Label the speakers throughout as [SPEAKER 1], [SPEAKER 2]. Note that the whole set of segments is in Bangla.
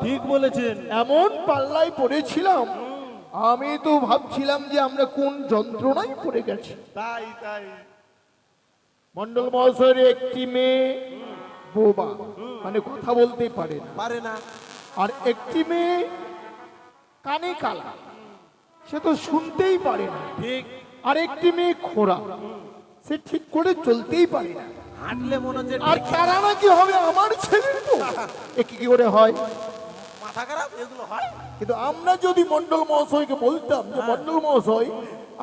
[SPEAKER 1] ঠিক বলেছেন।
[SPEAKER 2] এমন পাল্লায় পড়েছিলাম, আমি তো ভাবছিলাম যে আমরা কোন যন্ত্রণায় পড়ে গেছি।
[SPEAKER 1] তাই তাই।
[SPEAKER 2] মন্ডল মহাশয়ের একটি মেয়ে বোবা, মানে কথা বলতে পারে না। আর একটি মেয়ে কানে কালা, সে তো শুনতেই পারে না।
[SPEAKER 1] ঠিক।
[SPEAKER 2] আর একটি মেয়ে খোড়া, সে ঠিক করে চলতেই পারে না।
[SPEAKER 1] হাঁটলে মনে হচ্ছে
[SPEAKER 2] আর তারা নাকি হবে আমার ছেলে, তো এ কি করে হয়?
[SPEAKER 1] মাথা খারাপ এগুলো হয়।
[SPEAKER 2] কিন্তু আমরা যদি মন্ডল মহাশয়কে বলতাম যে মন্ডল মহাশয়,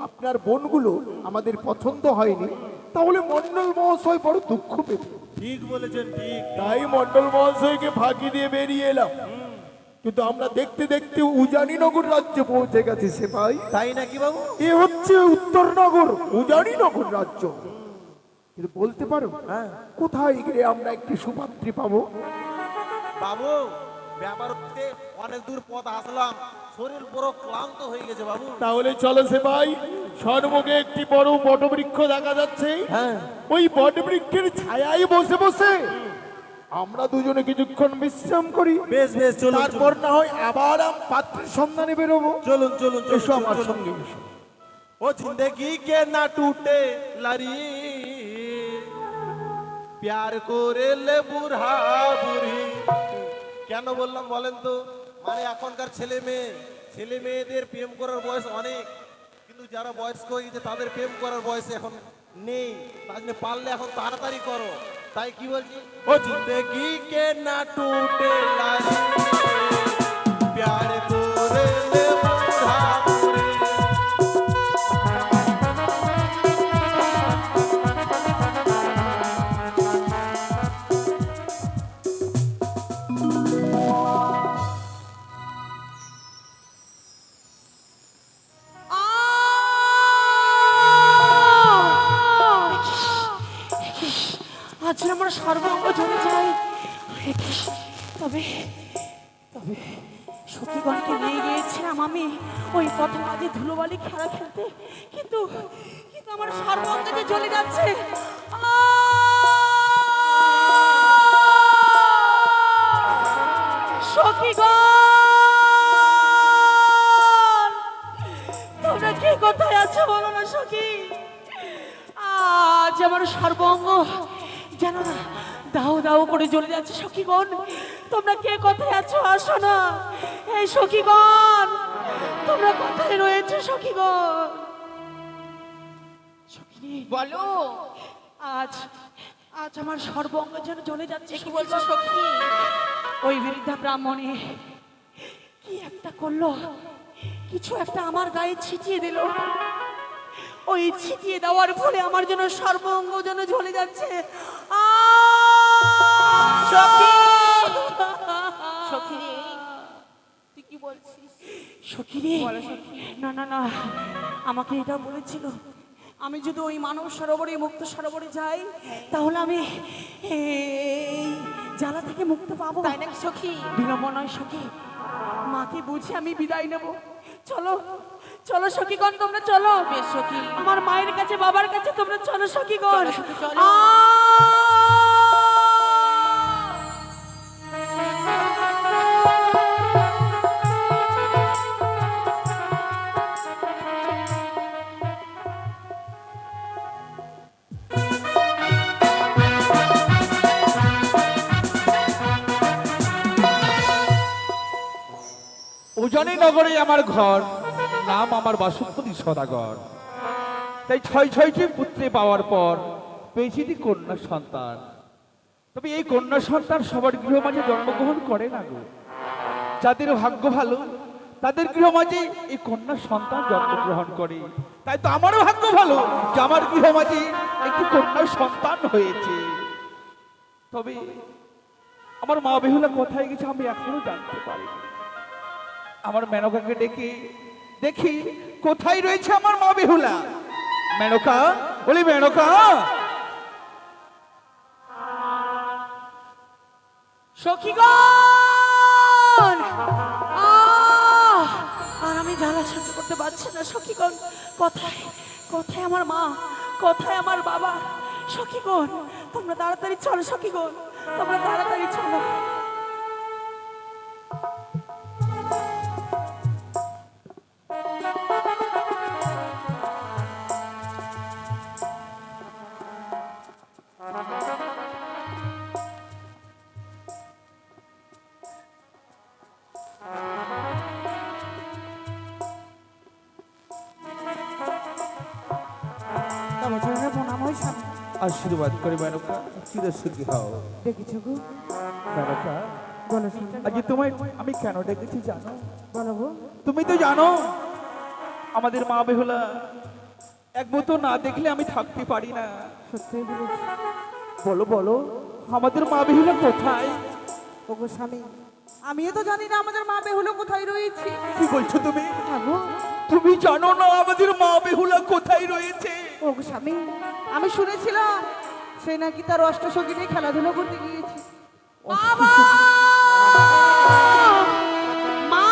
[SPEAKER 2] আপনার বোনগুলো আমাদের পছন্দ হয়নি, তাহলে মন্ডল মহাশয় বড় দুঃখ পেত।
[SPEAKER 1] ঠিক বলেছেন, ঠিক।
[SPEAKER 2] তাই মন্ডল মহাশয়কে ফাঁকি দিয়ে বেরিয়ে এলাম। কিন্তু আমরা দেখতে দেখতে উজানিনগর রাজ্যে পৌঁছে গেছি সে ভাই।
[SPEAKER 1] তাই নাকি বাবু?
[SPEAKER 2] এ হচ্ছে উত্তরনগর, উজানিনগর রাজ্য। কিন্তু বলতে পারো কোথায় গেলে আমরা একটি সুপাত্রী পাবো?
[SPEAKER 1] বাবু ব্যাপার হচ্ছে অনেক দূর পথ আসলাম, শরীর পুরো ক্লান্ত হয়ে গেছে বাবু।
[SPEAKER 2] তাহলে চলো সে ভাই, সর্বমুখে একটি বড় বটবৃক্ষ দেখা যাচ্ছে। ওই বটবৃক্ষের ছায়ায় বসে বসে আমরা দুজনে কিছুক্ষণ বিশ্রাম করি।
[SPEAKER 1] বেশ বেশ, চলুন।
[SPEAKER 2] তারপর না হয় আবার পাত্রের সন্ধানে বেরোবো।
[SPEAKER 1] চলুন চলুন।
[SPEAKER 2] এসো আমার সঙ্গে এসো।
[SPEAKER 1] ও জিंदगी के ना टूटे लारी प्यार করে লে বুড়া বুড়ি। কেন বললাম বলেন তো? মানে এখনকার ছেলে মেয়েদের প্রেম করার বয়স অনেক, কিন্তু যারা বয়স্ক হয়ে গেছে তাদের প্রেম করার বয়স এখন নেই। তার জন্য পারলে এখন তাড়াতাড়ি করো। তাই কি বলছি, ও জিंदगी के ना टूटे लारी प्यार করে লে বুড়া বুড়ি।
[SPEAKER 3] আজ আমার সর্বাঙ্গ জ্বলে যায়। তবে তবে সখীগণকে নিয়ে গিয়েছিলাম আমি ওই পথে মাঝে ধুলোবালি খেলা খেলতে, কিন্তু কিন্তু আমার সর্বাঙ্গ যে জ্বলে যাচ্ছে। সখীগণ, তোমরা কি কোথায় আছো বলো না সখী? আজ আমার সর্বাঙ্গ যেন দাও দাও করে জ্বলে যাচ্ছে। সখীগণ, তোমরা কে কোথায় আছো? আসো না। এই সখীগণ, তোমরা কোথায় রয়েছে? সখীগণ, সখী
[SPEAKER 4] বলো।
[SPEAKER 3] আজ আজ আমার সর্বাঙ্গ যেন জ্বলে যাচ্ছে।
[SPEAKER 4] কি বলছো সখী?
[SPEAKER 3] ওই বৃদ্ধা ব্রাহ্মণী কি একটা করলো, কিছু একটা আমার গায়ে ছিটিয়ে দিল। ওই ছিটিয়ে দেওয়ার ফলে আমার যেন সর্বাঙ্গ যেন জ্বলে যাচ্ছে।
[SPEAKER 4] সখী, সখী তুই কি বলছিস?
[SPEAKER 3] সখী রে, না না না, আমাকে এটা বলেছিল আমি যদি ওই মানব সরোবরে মুক্ত সরোবরে যাই তাহলে আমি এই জ্বালা থেকে মুক্ত পাবো।
[SPEAKER 4] তাই নাকি সখী?
[SPEAKER 3] বিলম্ব নয় সখী, মাকে বুঝে আমি বিদায় নেব। চলো চলো সখীগণ, তোমরা চলো।
[SPEAKER 4] বেশ সখী,
[SPEAKER 3] আমার মায়ের কাছে বাবার কাছে তোমরা চলো সখীগণ।
[SPEAKER 4] চলো সখী, চলো।
[SPEAKER 5] উজানিনগরে আমার ঘর, নাম আমার বাসুপতি সদাগর। তাই ছয়টি পুত্রে পাওয়ার পর পেয়েছি কন্যা সন্তান। তবে এই কন্যা সন্তান সবার গৃহ মাঝে জন্মগ্রহণ করে না গো। যাদের ভাগ্য ভালো তাদের গৃহ মাঝে এই কন্যা সন্তান জন্মগ্রহণ করে। তাই তো আমারও ভাগ্য ভালো যে আমার গৃহ মাঝে একটি কন্যা সন্তান হয়েছে। তবে আমার মা বেহুলা কোথায় গেছে আমি এখনো জানতে পারি। আমার মেনকাকে ডেকে দেখি কোথায় রয়েছে আমার মা বেহুলা। মেনকা, বলি মেনকা।
[SPEAKER 3] সখীগণ, আর আমি জ্বালা সহ্য করতে পারছি না। সখীগণ, কোথায় কোথায় আমার মা, কোথায় আমার বাবা? সখীগণ, তোমরা তাড়াতাড়ি চলো। সখীগণ, তোমরা তাড়াতাড়ি চলো।
[SPEAKER 5] আশীর্বাদ করে মেনকা চিরসুখী হও।
[SPEAKER 3] দেখেছো গো,
[SPEAKER 5] মেনকা
[SPEAKER 3] বলো শুনি,
[SPEAKER 5] আজ তোমায় আমি কেন ডেকেছি জানো?
[SPEAKER 3] বলো গো।
[SPEAKER 5] তুমি তো জানো আমাদের মা বেহুলা এক মতো না দেখলে আমি থাকতে পারি না।
[SPEAKER 3] সত্যি বলেছি
[SPEAKER 5] বলো বলো আমাদের মা বেহুলা কোথায়?
[SPEAKER 3] ওগো স্বামী, আমিও তো জানি না আমাদের মা বেহুলো কোথায় রয়েছে।
[SPEAKER 5] কি বলছো তুমি?
[SPEAKER 3] হ্যাঁ গো,
[SPEAKER 5] তুমি জানো না আমাদের মা বেহুলা কোথায় রয়েছে?
[SPEAKER 3] ওগো স্বামী, আমি শুনেছিলাম সে নাকি তার অষ্টসখী নিয়ে খেলাধুলো করতে গিয়েছে। বাবা! মা!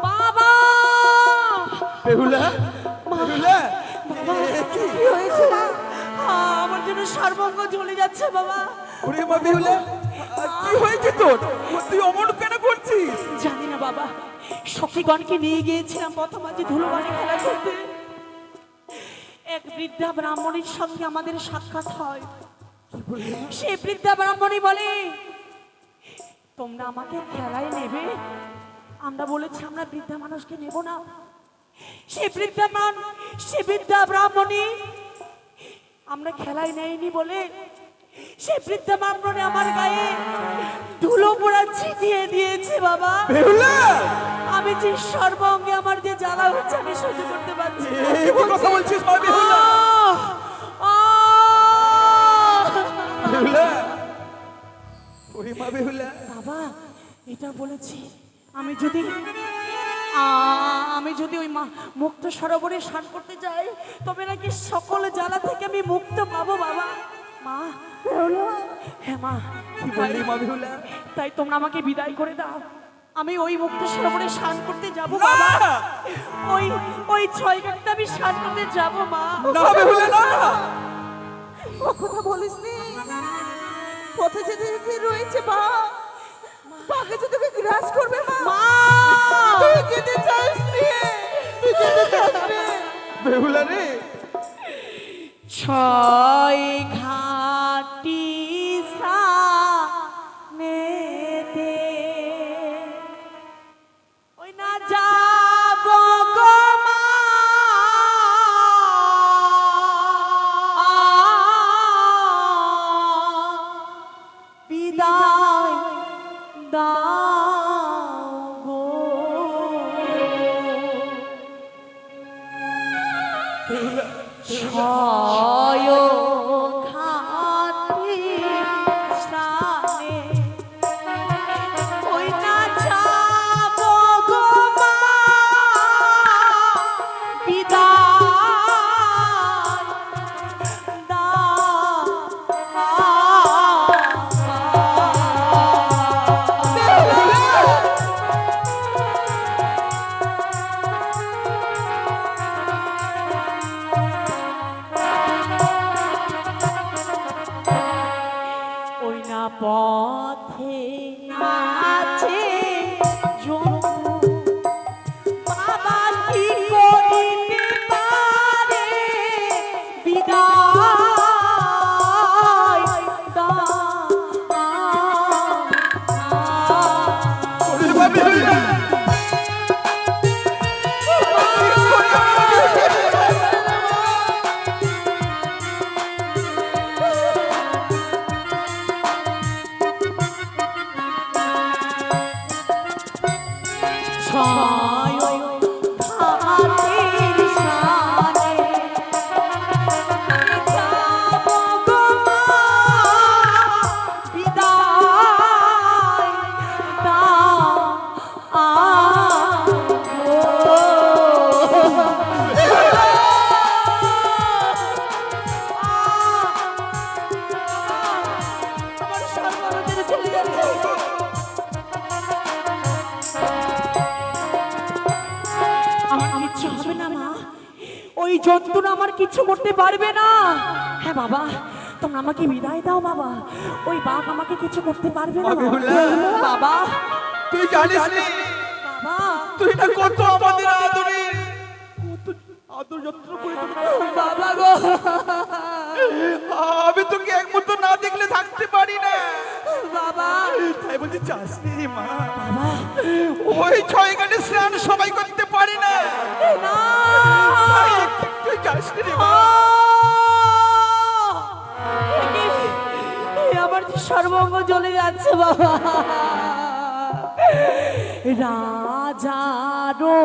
[SPEAKER 3] বাবা!
[SPEAKER 5] বেহুলা বেহুলা
[SPEAKER 3] বাবা, কি হয়েছে মা? আমার জন্য সর্বঙ্গ জ্বলে যাচ্ছে বাবা।
[SPEAKER 5] ওরে মা বেহুলা কি হয়েছে তোর? তুই অমন কেন করছিস?
[SPEAKER 3] জানি না বাবা, সখীগণকে নিয়ে গিয়েছিলাম পথমাঝে ধুলোবাড়ি খেলা করতে। এক বৃদ্ধা ব্রাহ্মণীর সঙ্গে আমাদের সাক্ষাৎ হয়। সেই বৃদ্ধা ব্রাহ্মণী বলে, তোমরা আমাকে খেলায় নেবে? আমরা বলেছি আমরা বৃদ্ধা মানুষকে নেব না। সে বৃদ্ধা ব্রাহ্মণী আমরা খেলায় নেয়নি বলে সে বৃদ্ধা ব্রাহ্মণী আমার গায়ে ধুলো পোড়া ছিটিয়ে দিয়েছে বাবা।
[SPEAKER 5] বেহুলা
[SPEAKER 3] আমি যে সর্বঙ্গে আমার যে জ্বালা হচ্ছে আমি সহ্য করতে পারছি না।
[SPEAKER 5] এই কি কথা বলছিস মা বেহুলা? বেহুলা ওরে মা বেহুলা
[SPEAKER 3] বাবা, এটা বলেছি আমি যদি ওই মুক্ত সরোবরে স্নান করতে যাই তবে নাকি সকল জ্বালা থেকে আমি মুক্ত পাবো বাবা। মা, হ্যাঁ মা,
[SPEAKER 5] কি বললি মা বেহুলা?
[SPEAKER 3] তাই তোমরা আমাকে বিদায় করে দাও। আমি ওই মুক্ত সরোবরে স্নান করতে যাবো বাবা। ওই 6 ঘাটে আমি স্নান করতে যাবো মা।
[SPEAKER 5] না বেহুলা না,
[SPEAKER 3] ও কথা বলিসনি, পথে যেতে যেতে রয়েছে বা বাঘে যে তোকে গ্রাস করবে মা। তুই যেতে চাস রে, তুই যেতে চাস রে।
[SPEAKER 5] বেহুলা রে
[SPEAKER 3] 6 ঘাটি সানেতে ওই না যাব গো মা, বিদায় দাও গো। ছয় ঘাটে স্নানে ওই না যাব গো মা, বিদায় দাও। ওই না পথে আছে জন্তু, বাবা কি করিতে পারে, বিদায় দাও।
[SPEAKER 5] ওরে মা বেহুলা
[SPEAKER 3] ছয় ঘাটের স্নানে যাব গো মা, বিদায় দাও আমার সর্বনাশের চলে যাচ্ছে। আমার কিচ্ছু হবে না মা, ওই যন্ত্রণা আমার কিচ্ছু করতে পারবে না। হ্যাঁ বাবা, তোমরা আমাকে বিদায় দাও বাবা, ওই বাঘ আমাকে কিছু করতে পারবে না বাবা।
[SPEAKER 5] তুই জানিস নি
[SPEAKER 3] বাবা,
[SPEAKER 5] তুই না কত আমাদের আদরের, কত আদর যত্ন করে
[SPEAKER 3] বাবা গো,
[SPEAKER 5] আমি তোকে এক মতো না দেখলে থাকতে পারি না।
[SPEAKER 3] বাবা,
[SPEAKER 5] তাই বলছি চাস নি রে মা,
[SPEAKER 3] বাবা,
[SPEAKER 5] ওই 6 ঘাটে স্নান সবাই করতে পারি না।
[SPEAKER 3] না,
[SPEAKER 5] তুই চাস নি রে মা।
[SPEAKER 3] সর্বঙ্গ জ্বলে যাচ্ছে বাবা। রাজারও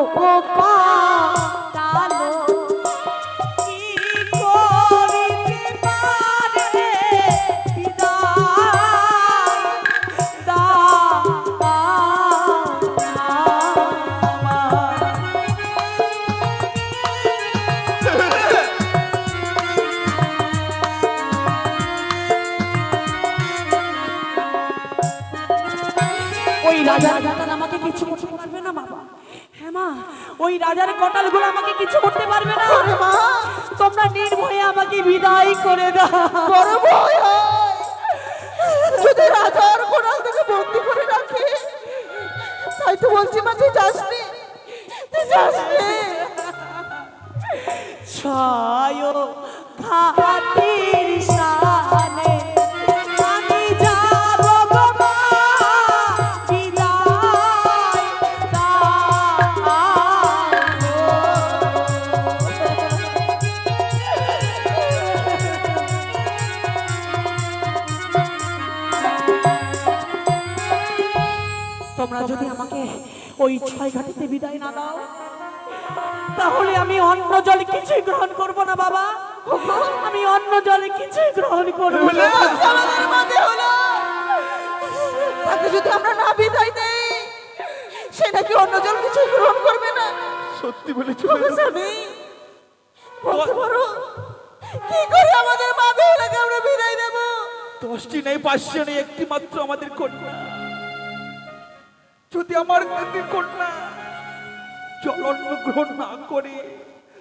[SPEAKER 3] কালো কি করিতে পারে বিদায় ওই রাজার কটাল আমাকে কিছু করতে পারবে না বাবা। হ্যাঁ মা, ওই রাজার কটালগুলো আমাকে কিছু করতে পারবে না।
[SPEAKER 4] মা
[SPEAKER 3] তোমরা নির্ভয়ে আমাকে বিদায় করে দাও।
[SPEAKER 4] বড় ভয় হয় যদি রাজার কোড়াল থেকে বন্দি করে রাখে। তাই তো বলছি মা, তুই যাসনি, তুই যাসনি।
[SPEAKER 3] ছয় খাতির সানে আমি যাব গো মা, বিদায় তোমরা যদি আমাকে ওই 6 ঘাটিতে বিদায় না দাও, তাহলে আমি অন্য জল কিছুই গ্রহণ করব না বাবা। আমি অন্য জলে কিছুই গ্রহণ করব না।
[SPEAKER 4] আমাদের মাঝে হলো তাকে যদি আমরা না বিদায় দেই, সে নাকি অন্য জল কিছু গ্রহণ করবে না।
[SPEAKER 5] সত্যি বলেছো
[SPEAKER 4] স্বামী, বলতে পারো কি করে আমাদের মা বেহুলাকে আমরা বিদায় দেব?
[SPEAKER 5] 10টি নেই, 500 নেই, একটি মাত্র আমাদের কন্যা। যদি আমার কন্যা জল অন্ন গ্রহণ না করে,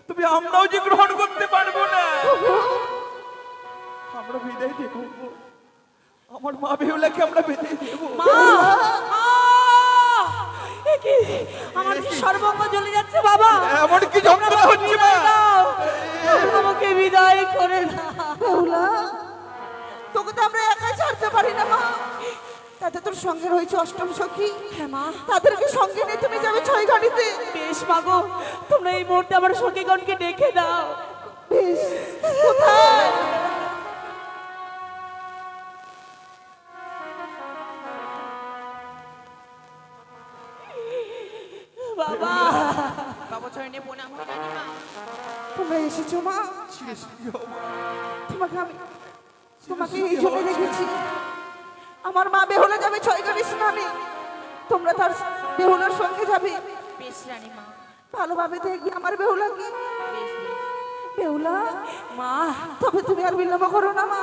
[SPEAKER 5] তবে আমরাও যে গ্রহণ করতে পারবো না। আমরা বিদায় দেব, আমার মা বেহুলাকে আমরা বিদায় দেব।
[SPEAKER 3] মা, এ কি? আমার যে সর্বঙ্গ জ্বলে যাচ্ছে বাবা।
[SPEAKER 5] এমন কি যন্ত্রণা হচ্ছে মা?
[SPEAKER 3] আমাকে বিদায় করে দাও।
[SPEAKER 4] বেহুলা, তোকে তো আমরা একাই ছাড়তে পারি না মা। তাতে তোর সঙ্গে রয়েছে অষ্টম সখী।
[SPEAKER 3] হ্যাঁ মা,
[SPEAKER 4] তাদেরকে সঙ্গে নিয়ে তুমি যাবে 6 ঘাটিতে।
[SPEAKER 3] বেশ মাগো, তোমরা এই মুহূর্তে আমার সখীগণকে ডেকে দাও।
[SPEAKER 4] বেশ, কোথায়?
[SPEAKER 3] বাবা,
[SPEAKER 4] তোমরা এসেছো মা? তোমাকে এই জন্য রেখেছি। আমার মা বেহুলা যাবে 6 ঘাটি স্নানে, তোমরা তার বেহুলার সঙ্গে যাবে।
[SPEAKER 6] বেশ রানীমা,
[SPEAKER 4] ভালোভাবে দেখবি আমার বেহুলাকে।
[SPEAKER 6] বেশ বেশ।
[SPEAKER 4] বেহুলা,
[SPEAKER 3] মা,
[SPEAKER 4] তবে তুমি আর বিলম্ব করো না মা।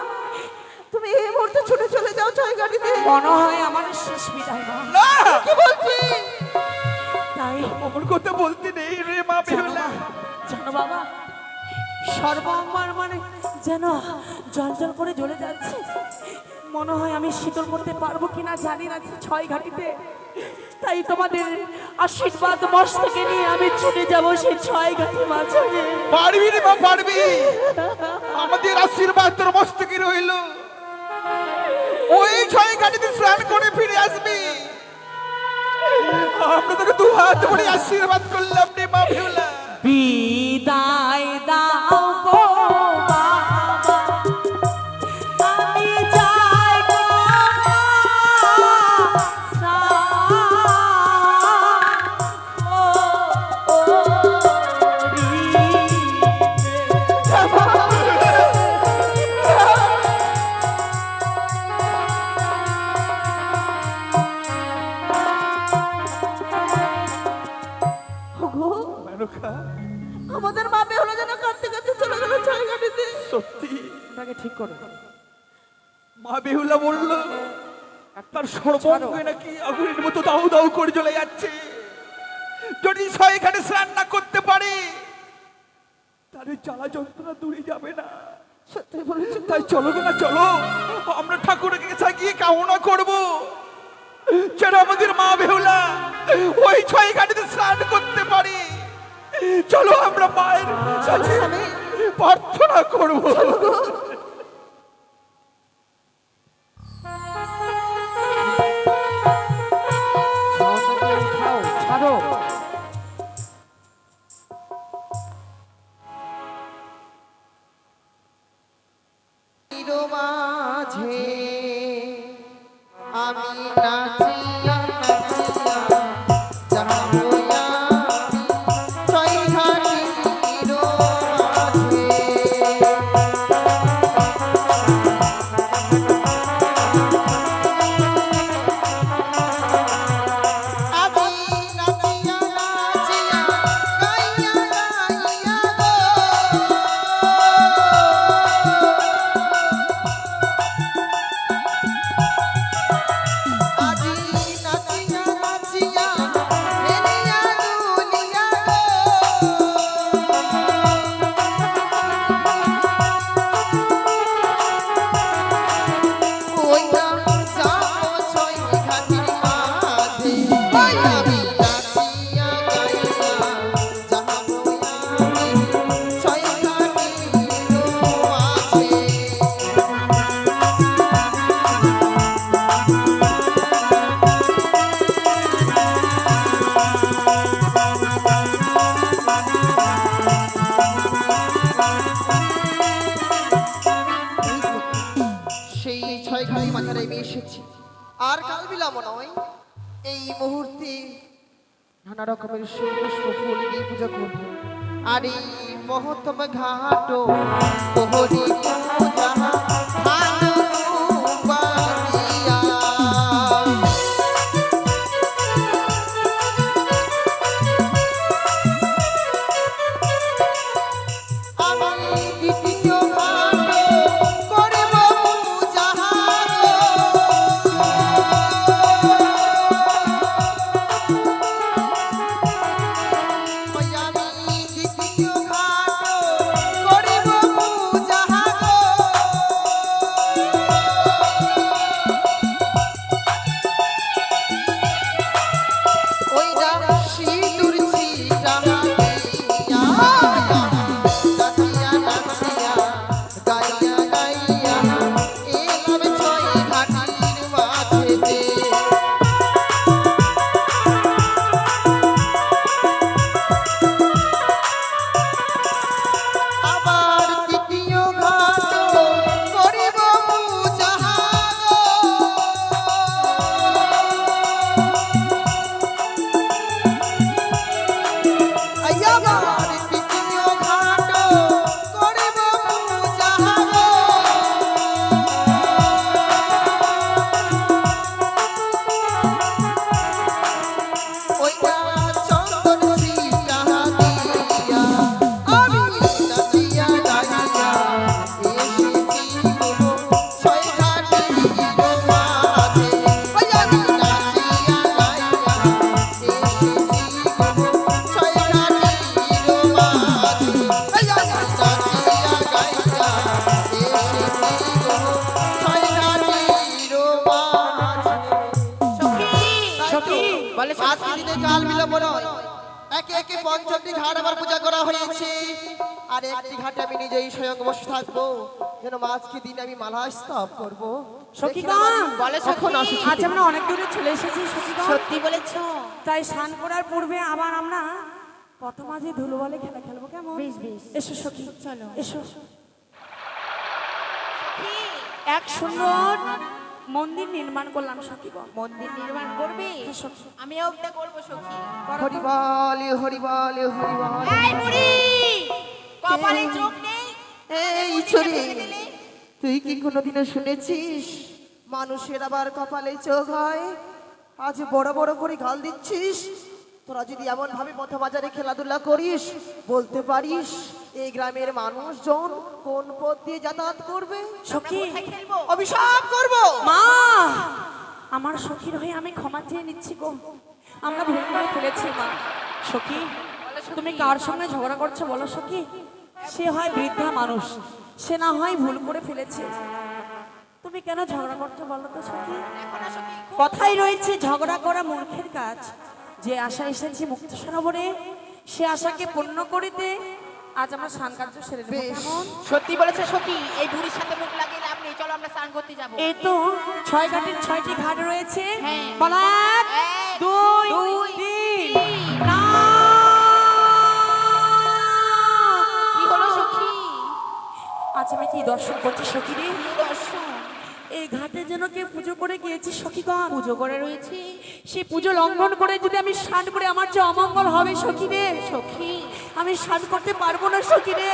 [SPEAKER 4] তুমি এই মুহূর্তে ছুটে চলে যাও 6 ঘাটিতে।
[SPEAKER 3] মনে হয় আমার শেষ বিদায় মা।
[SPEAKER 5] না,
[SPEAKER 4] কি বলছি?
[SPEAKER 3] তাই
[SPEAKER 5] অমন কথা বলতে নেই রে মা বেহুলা।
[SPEAKER 3] জানো বাবা, সর্বঙ্গর মানে যেন জল জল করে জ্বলে যাচ্ছে। মনে হয় আমি শীতল করতে পারবো কিনা জানি না 6 ঘাটিতে। তাই তোমাদের আশীর্বাদ মস্তকে নিয়ে আমি ছুটে যাব সেই 6 ঘাটি মাঝে।
[SPEAKER 5] পারবি রে মা, পারবি। আমাদের আশীর্বাদ তোর মস্তকে রইল। ওই 6 ঘাটিতে স্নান করে ফিরে আসবি। আমরা তোকে 2 হাত ভরে আশীর্বাদ করলাম রে মা বেহুলা।
[SPEAKER 3] বিদায় দাও গো বাবা, আমি যাই গো মা,
[SPEAKER 4] ওগো,
[SPEAKER 5] মেনকা,
[SPEAKER 4] আমাদের মা বেহুলা যেন কাঁদতে কাঁদতে চলে গেল 6 ঘাটিতে।
[SPEAKER 5] সত্যি
[SPEAKER 3] তাকে ঠিক করো।
[SPEAKER 5] মা বেহুলা বলল তার সর্বঙ্গে নাকি আগুনের মতো দাউ দাউ করে জ্বলে যাচ্ছে। যদি 6 ঘাটে স্নান না করতে পারে, তার এই জ্বালা যন্ত্রণা দূরে যাবে না।
[SPEAKER 4] সত্যি বলেছি।
[SPEAKER 5] তাই চলো না, চলো আমরা ঠাকুরের কাছে গিয়ে কামনা করব যেন আমাদের মা বেহুলা ওই 6 ঘাটিতে স্নান করতে পারে। চলো আমরা মায়ের কাছে প্রার্থনা করব।
[SPEAKER 3] ছাড়ো,
[SPEAKER 4] মাঝে বাজারে আমি এসেছি, আর কাল বিলাম নয়, এই মুহূর্তে নানা রকমের সুপুষ্প ফুল দিয়ে পূজা করব। আর এই মহত্তম ঘাট তোহরি পূজা ভালো বানিয়া। আমি দ্বিতীয় ঘাট করব পূজা আমি দ্বিতীয় ঘাট করব পূজা ওই সিঁদুর ছিটা দিয়া নাচিয়া নাচিয়া গাইয়া গাইয়া এলাম ছয় ঘাটির মাঝেতে। আবার তৃতীয় ঘাট করিব পূজা আবার তৃতীয় ঘাট করিব পূজা ওইটা চন্দন ছিটা দিয়া আমি নাচিয়া গাইয়া এসেছি গো ছয় ঘাটির মাঝে। ওই আমি নাচিয়া গাইয়া এসেছি গো ছয় ঘাটির মাঝে। ওই আমি নাচিয়া গাইয়া এসেছি গো ছয় ঘাটির মাঝে।
[SPEAKER 3] সখী বলে
[SPEAKER 4] আজকে দিনে কাল বিলম্ব নয়, একে একে পঞ্চমটি ঘাট আবার পূজা করা হয়েছে। আর একটি ঘাটে আমি নিজেই স্বয়ং বসে থাকবো, যেন আজকে দিনে আমি মালা স্তব করবো।
[SPEAKER 3] সখীগণ
[SPEAKER 6] বলে
[SPEAKER 4] এখন আসি
[SPEAKER 3] আজ আমরা অনেক দূরে চলে এসেছি সখীগণ।
[SPEAKER 6] সত্যি বলেছো?
[SPEAKER 3] তাই স্নান করার পূর্বে আবার আমরা কত মাঝে ধুলো বলে খেলা খেলবো, কেমন?
[SPEAKER 6] বেশ বেশ।
[SPEAKER 3] এসো সখী,
[SPEAKER 6] চলো।
[SPEAKER 3] এসো। এক সুন্দর মন্দির নির্মাণ করলাম সখীগণ।
[SPEAKER 6] মন্দির নির্মাণ করবে?
[SPEAKER 3] হ্যাঁ, সখী।
[SPEAKER 6] আমি ওটা করবো সখী।
[SPEAKER 4] হরিবল হরিবল হরিবল।
[SPEAKER 6] এই বুড়ি, কপালে চোখ নেই?
[SPEAKER 4] এই ছড়ি, তুই কি কোনোদিনও শুনেছিস মানুষের আবার কপালে চোখ হয়? আজ বড় বড় করে গাল দিচ্ছিস। তোরা যদি এমন ভাবে পথবাজারে খেলাধুলা করিস, বলতে পারিস এই গ্রামের মানুষজন কোন পথ দিয়ে যাতায়াত করবে?
[SPEAKER 3] সখী,
[SPEAKER 6] কোথায় খেলবো?
[SPEAKER 4] অভিশাপ করব।
[SPEAKER 3] মা, আমার সখীর হয়ে আমি ক্ষমা চেয়ে নিচ্ছি গো, আমরা ভুল করে ফেলেছি মা। সখী, তুমি কার সঙ্গে ঝগড়া করছো বলো সখী? সে হয় বৃদ্ধা মানুষ, সে না হয় ভুল করে ফেলেছে, তুমি কেন ঝগড়া করছো বলো তো সখী? কথাই রয়েছে ঝগড়া করা মূর্খের কাজ। যে আশা এসেছি মুক্ত সরোবরে, সে আশাকে পূর্ণ করিতে আজ আমরা স্নান কার্য সেরে নেব, কেমন?
[SPEAKER 6] সত্যি বলেছে সখী, এই বুড়ির সাথে মুখ লাগিয়ে লাভ নেই, চলো আমরা স্নান করতে যাবো।
[SPEAKER 3] এই তো 6 ঘাটের 6টি ঘাট রয়েছে।
[SPEAKER 6] হ্যাঁ।
[SPEAKER 3] বলা 1
[SPEAKER 6] এক,
[SPEAKER 3] 2
[SPEAKER 6] দুই,
[SPEAKER 3] 3
[SPEAKER 6] তিন।
[SPEAKER 3] না।
[SPEAKER 6] কি হলো সখী?
[SPEAKER 3] আজ আমি কি দর্শন করছি সখী রে?
[SPEAKER 6] কি দর্শন?
[SPEAKER 3] এই ঘাটে যেন কেউ পুজো করে গিয়েছি সখীগণ।
[SPEAKER 6] পুজো করে রয়েছে
[SPEAKER 3] সেই পুজো লঙ্ঘন করে যদি আমি স্নান করে আমার যে অমঙ্গল হবে সখী রে,
[SPEAKER 6] সখী।
[SPEAKER 3] আমি স্নান করতে পারবো না সখী রে।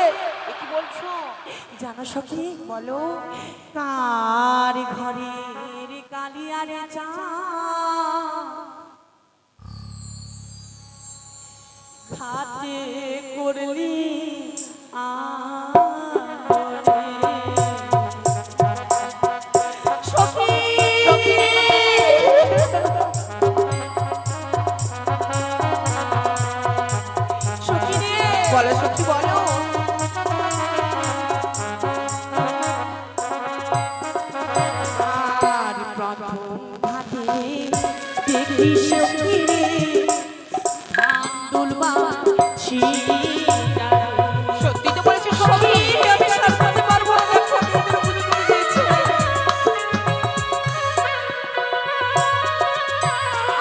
[SPEAKER 6] এ কি বলছো?
[SPEAKER 3] জানো সখী,
[SPEAKER 6] বলো।
[SPEAKER 3] কার ঘরের কালিয়ারে চা ঘাটে করলি আরে সখী, সখী সখী রে,
[SPEAKER 6] বলো সখী বলো।
[SPEAKER 3] আর প্রথম ঘাটে দেখি সখী রে আন্দুলবা
[SPEAKER 6] সত্যি তো বলেছে সখী।
[SPEAKER 3] আমি স্নান করতে পারবো না, সখী আমাকে পুজো করে দিয়েছে।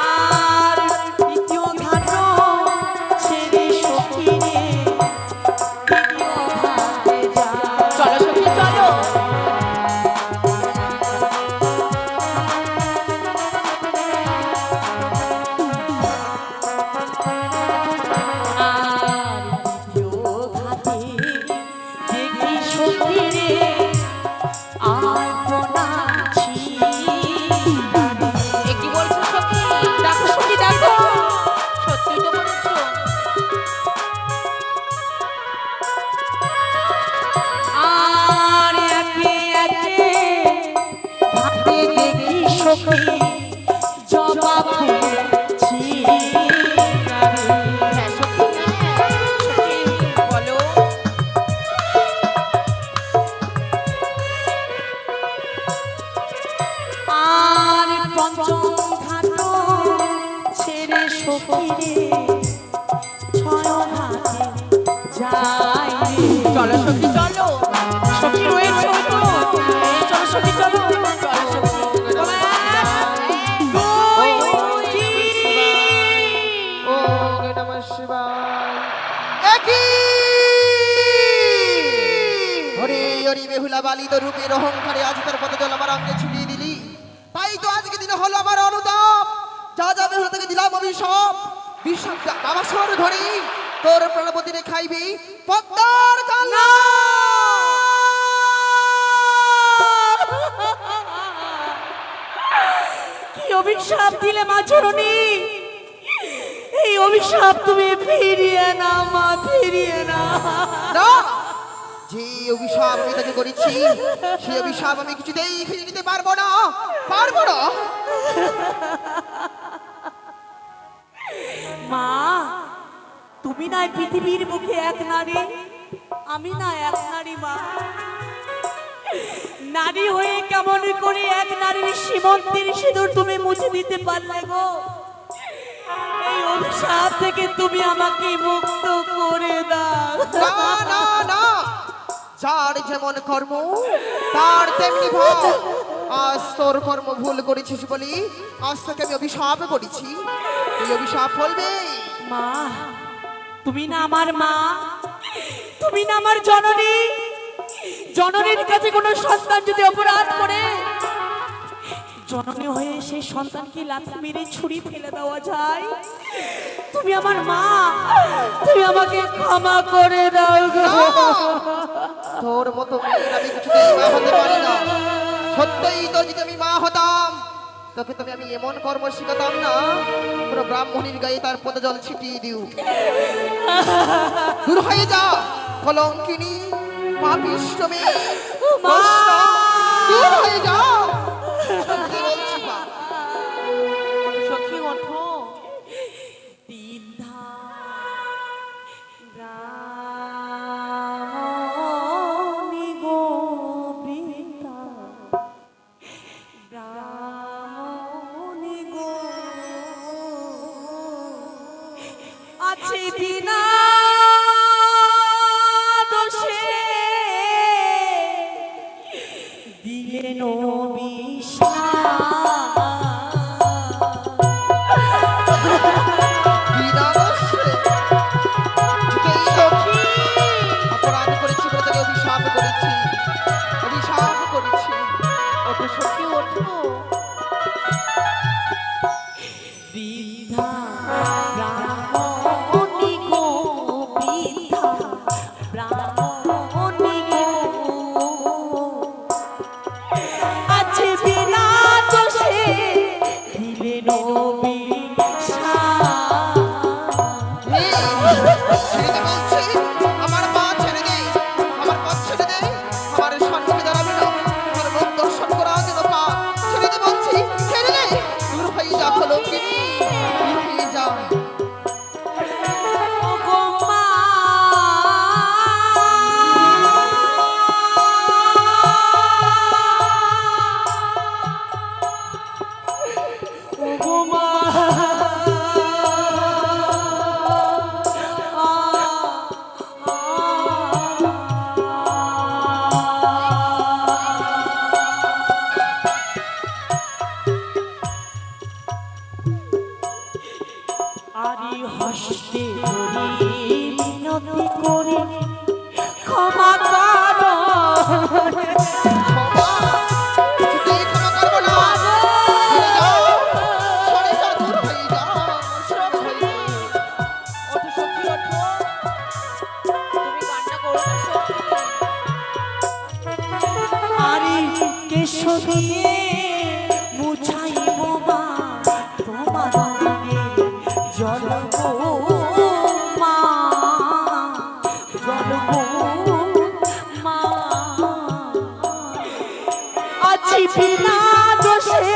[SPEAKER 3] আর দ্বিতীয় ঘাট ছেড়ে সখী রে তৃতীয় ঘাটে যা।
[SPEAKER 6] চলো সখী চলো।
[SPEAKER 3] সখী জবা ফুলেছি
[SPEAKER 6] হ্যাঁ সখী, সখী বলো।
[SPEAKER 3] আর পঞ্চম ঘাট ছেড়ে সখী রে ছয় ঘাটে যাই রে।
[SPEAKER 6] চলো সখী চলো।
[SPEAKER 3] সখী রয়েছে তো, চলো সখী চলো।
[SPEAKER 6] চলো সখী।
[SPEAKER 4] ওম নমঃ শিবায়। একই হরি হরি বেহুলা বালিত রূপের অহংকারে আজ তার পদজল আমার অঙ্গে ছুটিয়ে দিলি। তাই তো আজকে দিনে হলো আমার অনুতাপ। যা যা বেহুলা থেকে দিলাম অভিশাপ। বাবা সর ধরি তোর প্রাণপতিরে খাইবি পদ্মার কান্না।
[SPEAKER 3] কি অভিশাপ দিলে মা জননী, এই অভিশাপ তুমি ফিরিয়ে না মা, ফিরিয়ে না।
[SPEAKER 4] না, যে অভিশাপ আমি তাকে করেছি সেই অভিশাপ আমি কিছুতেই ফিরে নিতে পারবো না, পারবো না।
[SPEAKER 3] মা, তুমি না পৃথিবীর মুখে এক নারী, আমি না এক নারী মা। নারী হয়ে কেমন করে এক নারীর সীমন্তের সিঁদুর তুমি মুছে দিতে পারলে গো? এই অভিশাপ থেকে তুমি আমাকে মুক্ত করে দাও।
[SPEAKER 4] না না না, যার যেমন কর্ম তার তেমনি ফল। আজ তোর কর্ম ভুল করেছিস বলি আজ তোকে আমি অভিশাপ করেছি, এই অভিশাপ ফলবে।
[SPEAKER 3] মা, তুমি না আমার মা, তুমি না আমার জননী। জননীর কাছে কোনো সন্তান যদি অপরাধ করে, জননী হয়ে সেই সন্তানকে লাথি মেরে ছুরি ফেলে দেওয়া যায়? তুমি আমার মা, তুমি আমাকে ক্ষমা করে দাও গো।
[SPEAKER 4] তোর মতো মেয়ের আমি কিছুতেই মা হতে পারি না। সত্যই তোর যদি আমি মা হতাম তোকে তুমি আমি এমন কর্ম শিখাতাম না পুরো ব্রাহ্মণীর গায়ে তার পদজল ছিটিয়ে দিও। দূর হয়ে যা কলঙ্কিনী পাপিষ্ঠ মেয়ে, দূর হয়ে যা। সত্যি বলছি মা।
[SPEAKER 6] সখী ওঠো।
[SPEAKER 3] বৃদ্ধা রামী গো, বৃদ্ধা রামী গো, আছে বিনা দোষে দিলেন
[SPEAKER 4] অপরাধ করেছি বলে তাকে অভিশাপ করেছি, অভিশাপ করেছি।
[SPEAKER 6] ওঠো সখী ওঠো।
[SPEAKER 3] বৃদ্ধা ব্রাহ্মণী গো, বৃদ্ধা ব্রাহ্মণী গো, আছে বিনা দোষে দিলেন
[SPEAKER 4] ছেড়ে দে বলছি, আমার মা ছেড়ে দে, আমার পথ ছেড়ে দে, আমার সম্মুখে দাঁড়াবি না, আমার মুখ দর্শন করা যেন পা। ছেড়ে দে বলছি, ছেড়ে দে। দূর হয়ে যা কলঙ্কিনী, দূর হয়ে যা।
[SPEAKER 3] গো মা। গো মা। আরি হস্তে ধরি মিনতি করি ক্ষমা করো।
[SPEAKER 4] ক্ষমা, কিছুতেই ক্ষমা করবো না। সরে যা, দূর হয়ে যা, সব হয়ে যা।
[SPEAKER 6] ওঠো সখী ওঠো। তুমি কান্না করো না সখী।
[SPEAKER 3] আরি কেশবীয়ে মুছাইব মা তোমার রঙে জলব মা, জলব মা। আছি বিনা দোষে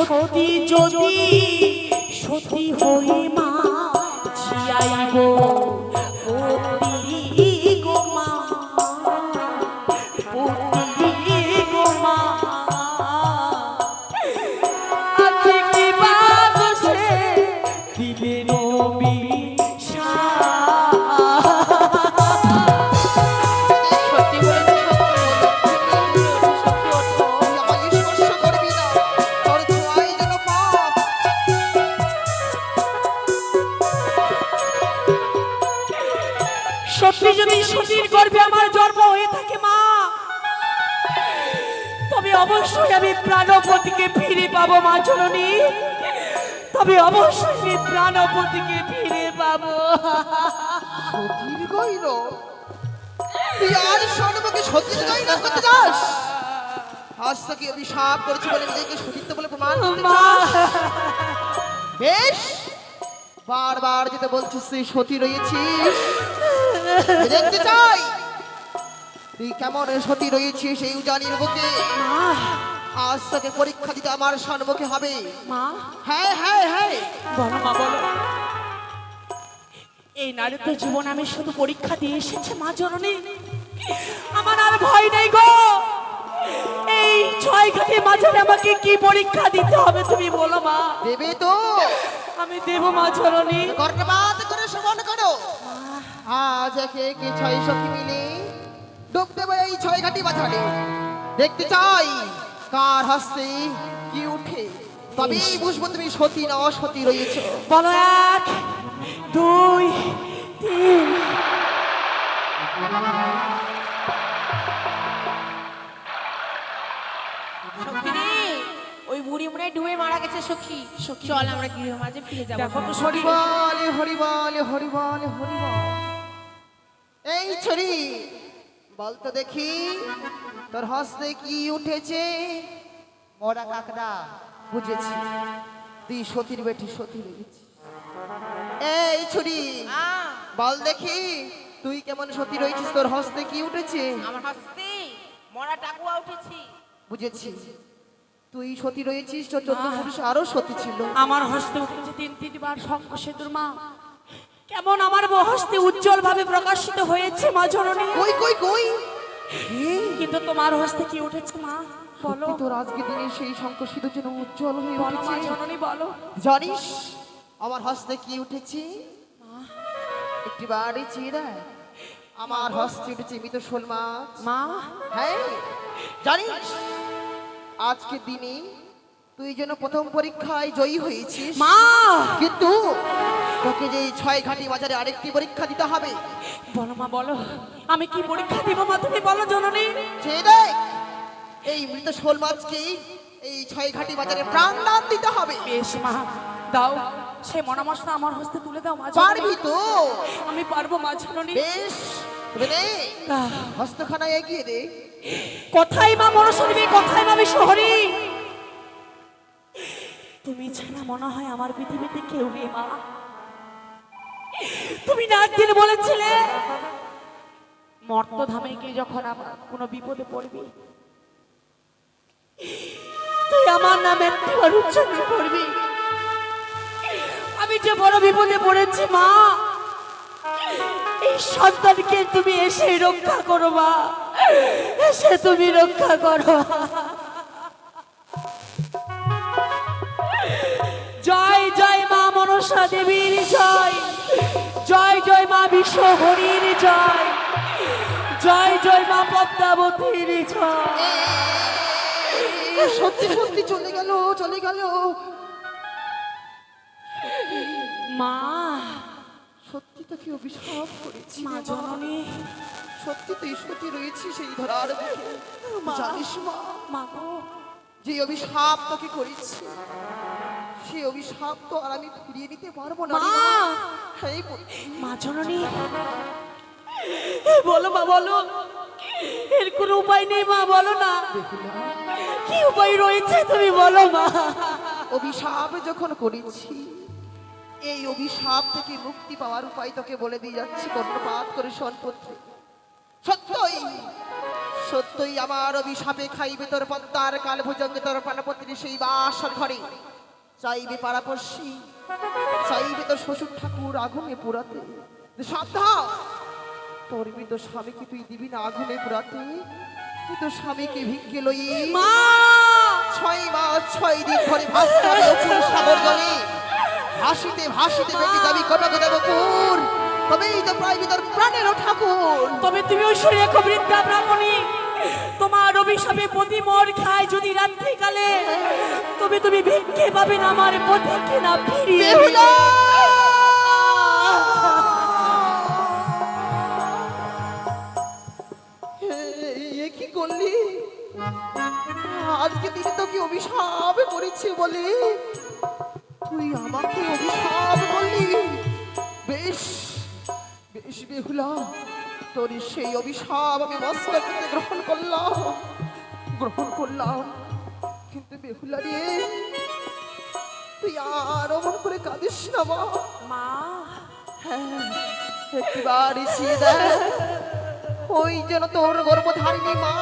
[SPEAKER 3] সত্যি যদি সত্যি হই মা জিয়াইব পতি গো মা পতি গো মা আজকে কি বাদশে দিলে নবী
[SPEAKER 6] সত্যি বলেছে সত্যি ওঠো।
[SPEAKER 4] তুই আমাকে স্পর্শ করবি না, তোর ছোঁয়াই যেন পাপ।
[SPEAKER 3] সত্যি যদি সতীর গর্ভে আমার জন্ম হয়ে থাকে মা, তবে অবশ্যই আমি প্রাণপতিকে ফিরে পাবো মা জননী, তবে অবশ্যই আমি প্রাণপতিকে ফিরে পাবো।
[SPEAKER 4] সতীর গইল, তুই আর স্বর্ণকে সতীর গইল করতে যাস? আজ তোকে অভিশাপ করেছি বলে নিজেকে সতীত্ব বলে প্রমাণ করতে
[SPEAKER 3] মা
[SPEAKER 4] চাস? বেশ, বারবার যেতে বলছিস তুই সতী রয়েছিস, দেখতে চাই তুই কেমন সতী রয়েছিস এই উজানির বুকে।
[SPEAKER 3] মা
[SPEAKER 4] আজ তোকে পরীক্ষা দিতে আমার সম্মুখে হবে।
[SPEAKER 3] মা
[SPEAKER 4] হ্যাঁ হ্যাঁ হ্যাঁ,
[SPEAKER 3] বলো মা বলো, এই নারীত্ব জীবন আমি শুধু পরীক্ষা দিয়ে এসেছি মা জননী, আমার আর ভয় নেই গো। এই ছয় ঘাটে মাঝারে আমাকে কি পরীক্ষা দিতে হবে তুমি বলো মা।
[SPEAKER 4] দেবে তো?
[SPEAKER 3] আমি দেব মা জননী।
[SPEAKER 4] কর্ণপাত করে শ্রবণ করো। আজ একে একে ছয় সখী মিলে ডুব দেবো এই ছয় ঘাটি বাজারে। দেখতে চাই কার হস্তে কি উঠে, তবেই বুঝবো তুমি সতী না অসতী রয়েছে।
[SPEAKER 3] বলো 1 2 3।
[SPEAKER 6] সখীরে, ওই বুড়ি মনে হয় ডুবে মারা গেছে সখী। চল আমরা গৃহ মাঝে ফিরে যাবো।
[SPEAKER 3] দেখো তো
[SPEAKER 4] হরি
[SPEAKER 3] শরীর
[SPEAKER 4] বল হরি বল হরি বল হরি বল। এই ছড়ি বলতো দেখি তোর হস্তে কি উঠেছে? মরা কাকড়া, বুঝেছি তুই সতীর বেটি সতী রয়েছি। এই ছড়ি
[SPEAKER 6] আহ,
[SPEAKER 4] বল দেখি তুই কেমন সতী রয়েছিস, তোর হস্তে কি উঠেছে?
[SPEAKER 6] আমার হস্তে মরা টাকুয়া উঠেছি।
[SPEAKER 4] বুঝেছি তুই সতী রয়েছিস, তোর 14 পুরুষ আরো সতী ছিল।
[SPEAKER 3] আমার হস্তে উঠেছে 3বার শঙ্খ সেতুর মা, কেমন আমার হস্তে উজ্জ্বল ভাবে প্রকাশিত হয়েছে মা জননী।
[SPEAKER 4] কই কই কই,
[SPEAKER 3] কিন্তু তোমার হস্তে কি উঠেছে মা বলো,
[SPEAKER 4] তোর আজকে দিনে সেই শঙ্খ সিঁদুর যেন উজ্জ্বল হয়ে
[SPEAKER 3] বলো মা
[SPEAKER 4] উঠেছে।
[SPEAKER 3] জননী বলো।
[SPEAKER 4] জানিস আমার হস্তে কি উঠেছে? একটি বাড়ি চিরা আমার হস্তে উঠেছে মৃত শোল মাছ।
[SPEAKER 3] মা
[SPEAKER 4] হ্যাঁ জানিস আজকে দিনে তুই যেন প্রথম পরীক্ষায় জয়ী হয়েছিস,
[SPEAKER 3] মা
[SPEAKER 4] কিন্তু তোকে যে 6 ঘাটি বাজারে আরেকটি পরীক্ষা দিতে হবে।
[SPEAKER 3] বলো মা বলো, আমি কি পরীক্ষা দিব মা তুমি বলো জননী।
[SPEAKER 4] সে দেখ এই মৃত শোল মাছকে এই 6 ঘাটি বাজারে প্রাণদান দিতে হবে।
[SPEAKER 3] বেশ মা দাও, সে মনামশটা আমার হস্তে তুলে দাও মা জননী।
[SPEAKER 4] পারবি তো?
[SPEAKER 3] আমি পারবো মা জননী।
[SPEAKER 4] বেশ তবে নে
[SPEAKER 3] আহ,
[SPEAKER 4] হস্তখানা এগিয়ে দে।
[SPEAKER 3] কোথায় মা মনসরবি, কোথায় মা বিশ্বহরি? তুমি ছাড়া মনে হয় আমার পৃথিবীতে কেউ নেই মা। তুমি না একদিন বলেছিলে মর্তধামে গিয়ে যখন আমার কোনো বিপদে পড়বি তুই আমার নামে একবার উচ্চারণ করবি। আমি যে বড় বিপদে পড়েছি মা, এই সন্তানকে তুমি এসে রক্ষা করো মা, এসে তুমি রক্ষা করো। জয় জয় মা মনসা দেবীর জয়, জয় জয় মা বিশ্বহরির জয়, জয় জয় মা পদ্মাবতীর জয়।
[SPEAKER 4] সত্যি সত্যি চলে গেল চলে গেল।
[SPEAKER 3] মা
[SPEAKER 4] সত্যি তোকে অভিশাপ করেছি
[SPEAKER 3] মা
[SPEAKER 4] রে মা।
[SPEAKER 3] জননী,
[SPEAKER 4] সত্যি তুই সত্যি রয়েছিস সেই ধরার বুকে। জানিস মা,
[SPEAKER 3] মা গো,
[SPEAKER 4] যে অভিশাপ তোকে করেছি সেই অভিশাপ তো আর আমি ফিরিয়ে নিতে পারবো না রে
[SPEAKER 3] মা।
[SPEAKER 4] মা। এই বলছি,
[SPEAKER 3] মা জননী বলো মা বলো, এর কোনো উপায় নেই মা, বলো না কি উপায় রয়েছে তুমি বলো মা।
[SPEAKER 4] অভিশাপ যখন করেছি এই অভিশাপ থেকে মুক্তি পাওয়ার উপায় তোকে বলে দিয়ে যাচ্ছি কর্ণপাত করে সম্পত্তি। সত্যই সত্যই আমার অভিশাপে খাইবে তোর পদ্মার কাল ভুজঙ্গে তোর প্রাণপত্রী সেই বাসর ঘরে চাইবে পাড়াপড়শি, চাইবে তোর শ্বশুর ঠাকুর আগুনে পুরাতে। সাবধান, তোর মৃত স্বামীকে তুই দিবি না আগুনে পুরাতে। মৃত স্বামীকে ভিক্ষে লই
[SPEAKER 3] মা
[SPEAKER 4] 6 মাস 6 দিন ধরে ভাসতে হবে অপুর সাগর জলে। ভাসিতে ভাসিতে বেঁচে যাবি কনক দেবপুর, তবেই তো পাইবি তোর প্রাণেরও ঠাকুর।
[SPEAKER 3] তবে তুমি ওই শরীরে খুব বৃদ্ধা ব্রাহ্মণী, তোমার অভিশাপে পতি মর খায় যদি রাত্রিকালে, তবে তুমি ভিক্ষে পাবে না আমার পতিকে না ফিরিয়ে।
[SPEAKER 4] বেহুলা! এ কি করলি? আজকে দিনে তোকে অভিশাপ করেছি বলে তুই আমাকে অভিশাপ করলি? বেশ বেশ বেহুলা, তোর সেই অভিশাপ আমি মস্তক থেকে গ্রহণ করলাম। কিন্তু বেহুলা রে, তুই আর অমন করে কাঁদিস না মা।
[SPEAKER 3] মা
[SPEAKER 4] হ্যাঁ, একটিবার ইচিয়ে দেখ, ওই যেন তোর গর্ভধারিণী মা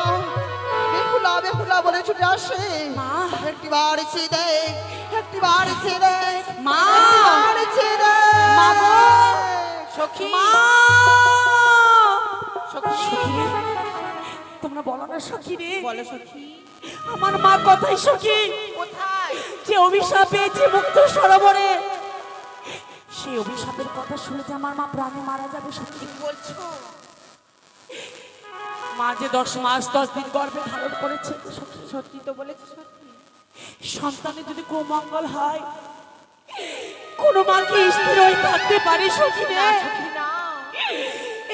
[SPEAKER 4] বেহুলা বেহুলা বলে ছুটে আসে।
[SPEAKER 3] মা।
[SPEAKER 4] একটিবার ইচিয়ে দেখ, একটিবার ইচিয়ে দেখ,
[SPEAKER 3] মা।
[SPEAKER 4] একটিবার ইচিয়ে দেখ।
[SPEAKER 3] মা গো!
[SPEAKER 6] সখী
[SPEAKER 3] মা
[SPEAKER 6] সখী
[SPEAKER 3] তোমরা বলো না সখী রে,
[SPEAKER 6] বলো সখী
[SPEAKER 3] আমার মা কথাই সখী,
[SPEAKER 6] কোথায়?
[SPEAKER 3] যে অভিশাপ পেয়েছে মুক্ত সরোবরে, সেই অভিশাপের কথা শুনে যে আমার মা প্রাণে মারা যাবে সত্যি
[SPEAKER 6] কি বলছো?
[SPEAKER 3] মা যে 10 মাস 10 দিন গর্ভে ধারণ করেছে সখী,
[SPEAKER 6] সত্যি তো বলেছো সত্যি।
[SPEAKER 3] সন্তানের যদি কোমঙ্গল হয়, কোন মা কি স্থির হয়ে থাকতে পারে সখী রে?
[SPEAKER 6] সখী না,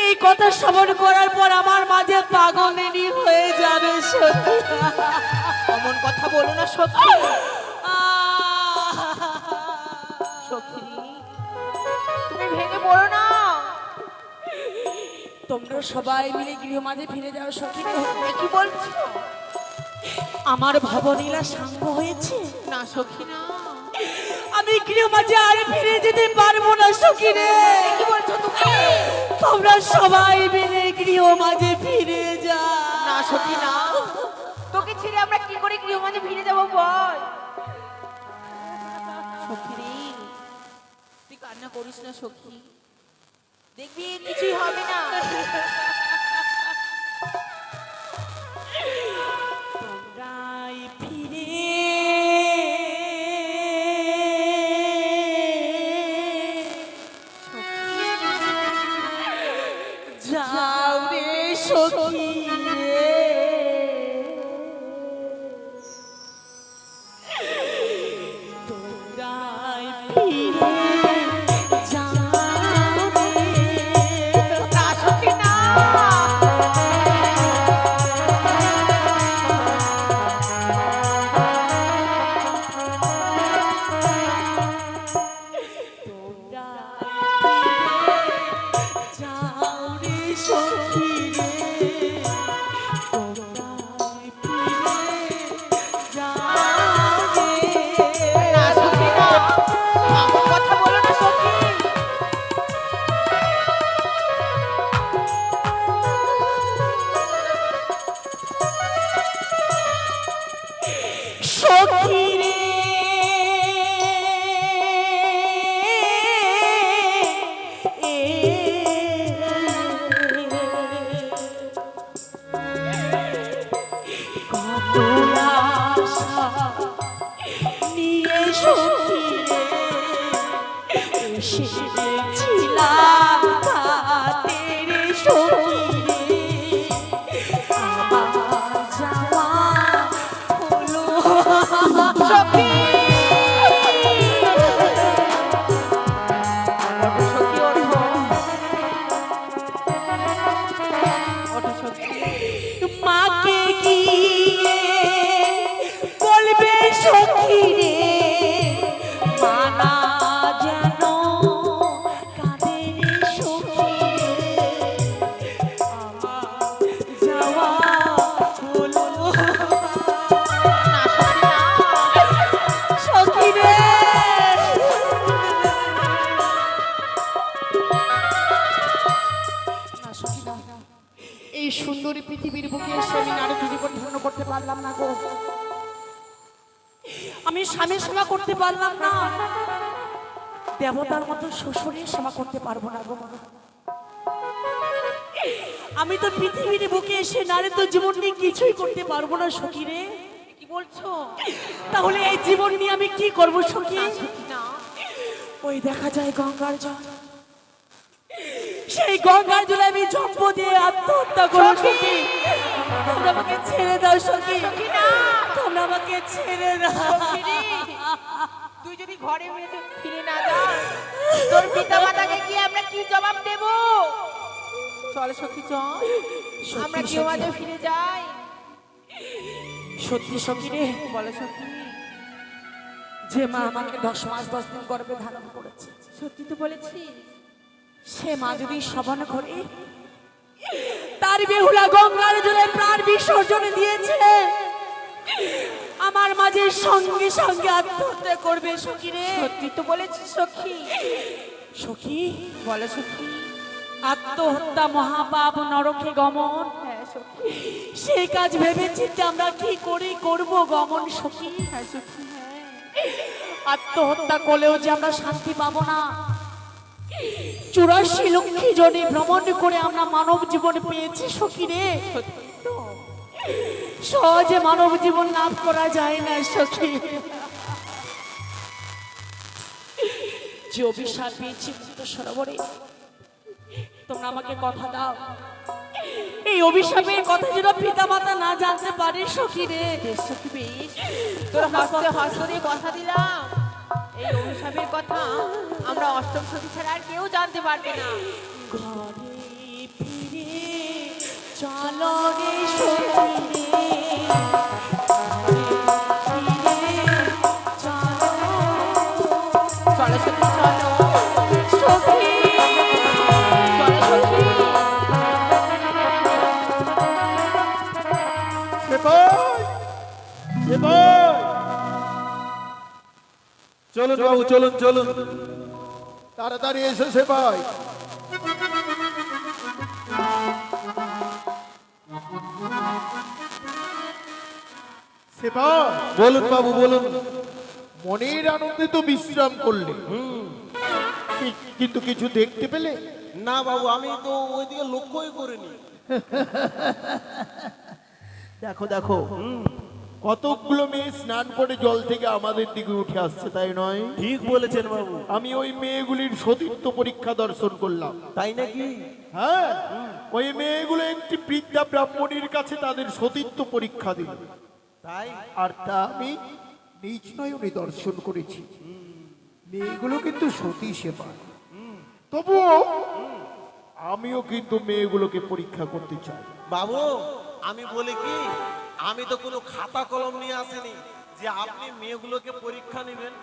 [SPEAKER 3] এই কথা শ্রবণ করার পর আমার মাঝে পাগলেনি হয়ে যাবে সখী।
[SPEAKER 6] অমন কথা বলো না সখী।
[SPEAKER 3] আহ!
[SPEAKER 6] সখী তুমি ভেঙে পড়ো না।
[SPEAKER 3] তোমরা সবাই মিলে গৃহ মাঝে ফিরে যাও সখী রে।
[SPEAKER 6] এ কি বলছো?
[SPEAKER 3] আমার ভবনীলা সাঙ্গ হয়েছে,
[SPEAKER 6] না সখী না,
[SPEAKER 3] আমি গৃহ মাঝে আর ফিরে যেতে পারবো না সখী রে।
[SPEAKER 6] কি বলছো তুমি?
[SPEAKER 3] তোমরা সবাই মিলে গৃহ মাঝে ফিরে
[SPEAKER 6] না
[SPEAKER 3] যাও।
[SPEAKER 6] সখী না, তোকে ছেড়ে আমরা কি করে গৃহমাঝে ফিরে যাবো বল? সখী রে, তুই কান্না করিস না সখী, দেখবি কিছুই হবে না।
[SPEAKER 3] তোমরাই ফিরে যাও রে সখী রে, তোমরাই ফিরে যাও রে।
[SPEAKER 6] না সখী না, না সখী না, এমন কথা বলো না সখী।
[SPEAKER 3] সখী রে, সুন্দরী পৃথিবীর বুকে এসে আমি নারীর জীবন ধারণ করতে পারলাম না গো। আমি স্বামীর সেবা করতে পারলাম না, দেবতার মতো শ্বশুরের সেবা করতে পারবো না গো। আমি তো পৃথিবীর বুকে এসে নারীর তো জীবন নিয়ে কিছুই করতে পারবো না সখী রে।
[SPEAKER 6] কি বলছো?
[SPEAKER 3] তাহলে এই জীবন নিয়ে আমি কি করবো সখী?
[SPEAKER 6] না,
[SPEAKER 3] ওই দেখা যায় গঙ্গার জল, সেই গঙ্গার জলে আমি জম্প দিয়ে আত্মহত্যা করবো সখী। তোমরা আমাকে ছেড়ে দাও সখী, তোমরা আমাকে ছেড়ে দাও।
[SPEAKER 6] সখী, তুই যদি ঘরে ফিরে না যাস, তোর পিতা মাতাকে কি আমরা কি জবাব দেব? চল সখী চল, আমরা কেউ আজ ফিরে যাই।
[SPEAKER 3] সত্যি সখী রে,
[SPEAKER 6] বলো সখী,
[SPEAKER 3] যে মা আমাকে 10 মাস 10 দিন গর্ভে ধারণ করেছে,
[SPEAKER 6] সত্যি তো বলেছি।
[SPEAKER 3] সে মা যদি শ্রবণ করে তার বেহুলা গঙ্গার জলে প্রাণ বিসর্জন দিয়েছে, আমার মাঝে সঙ্গে সঙ্গে আত্মহত্যা করবে সখী রে।
[SPEAKER 6] সত্যি তো বলেছি সখী।
[SPEAKER 3] সখী,
[SPEAKER 6] বলো সখী।
[SPEAKER 3] আত্মহত্যা মহাপাপ, নরকে গমন।
[SPEAKER 6] হ্যাঁ সখী,
[SPEAKER 3] সেই কাজ ভেবে চিন্তে আমরা কি করে করব গমন সখী?
[SPEAKER 6] হ্যাঁ সখী, হ্যাঁ।
[SPEAKER 3] আত্মহত্যা করলেও যে আমরা শান্তি পাবো না। 84 লক্ষ জনে ভ্রমণ করে আমরা মানব জীবন পেয়েছি সখী রে। সহজে মানব জীবন লাভ করা যায় না সখী। যে অভিশাপ পেয়েছি মুক্ত সরোবরে, তোমরা আমাকে কথা দাও, এই অভিশাপের কথা যেন পিতা মাতা না জানতে পারে সখী রে।
[SPEAKER 6] বেশ সখী বেশ, তোর হস্তে হস্ত দিয়ে কথা দিলাম, এই অভিশাপের কথা আমরা অষ্টম সখী ছাড়া আর কেউ জানতে পারবে না।
[SPEAKER 3] ঘরে ফিরে চলো রে সখী রে,
[SPEAKER 6] চলো সখী চলো,
[SPEAKER 3] সখী
[SPEAKER 6] চলো সখী।
[SPEAKER 1] চলুন বাবু, চলুন চলুন।
[SPEAKER 2] তাড়াতাড়ি এসো সেপাই। সেপাই,
[SPEAKER 1] বলুন বাবু বলুন।
[SPEAKER 2] মনের আনন্দে তো বিশ্রাম করলে, কিন্তু কিছু দেখতে পেলে?
[SPEAKER 1] না বাবু, আমি তো ওইদিকে লক্ষ্যই করিনি।
[SPEAKER 2] দেখো দেখো, কতগুলো মেয়ে স্নান করে জল থেকে আমাদের দিকে উঠে আসছে, তাই নয়?
[SPEAKER 1] ঠিক বলেছেন বাবু।
[SPEAKER 2] আমি ওই মেয়েগুলির সতীত্ব পরীক্ষা দর্শন করলাম।
[SPEAKER 1] তাই নাকি?
[SPEAKER 2] হ্যাঁ, ওই মেয়েগুলো একটি বৃদ্ধা ব্রাহ্মণীর কাছে তাদের সতীত্ব পরীক্ষা দিল,
[SPEAKER 1] তাই?
[SPEAKER 2] আর তা আমি নিজ নয়নে দর্শন করেছি। মেয়েগুলো কিন্তু সতী সেবা, তবুও আমিও কিন্তু মেয়েগুলোকে পরীক্ষা করতে চাই।
[SPEAKER 1] বাবু আমি বলি কি, আমি তো কোনো খাতা কলম নিয়ে আসিনি যে আপনি মেয়েগুলোকে পরীক্ষা নেবেন।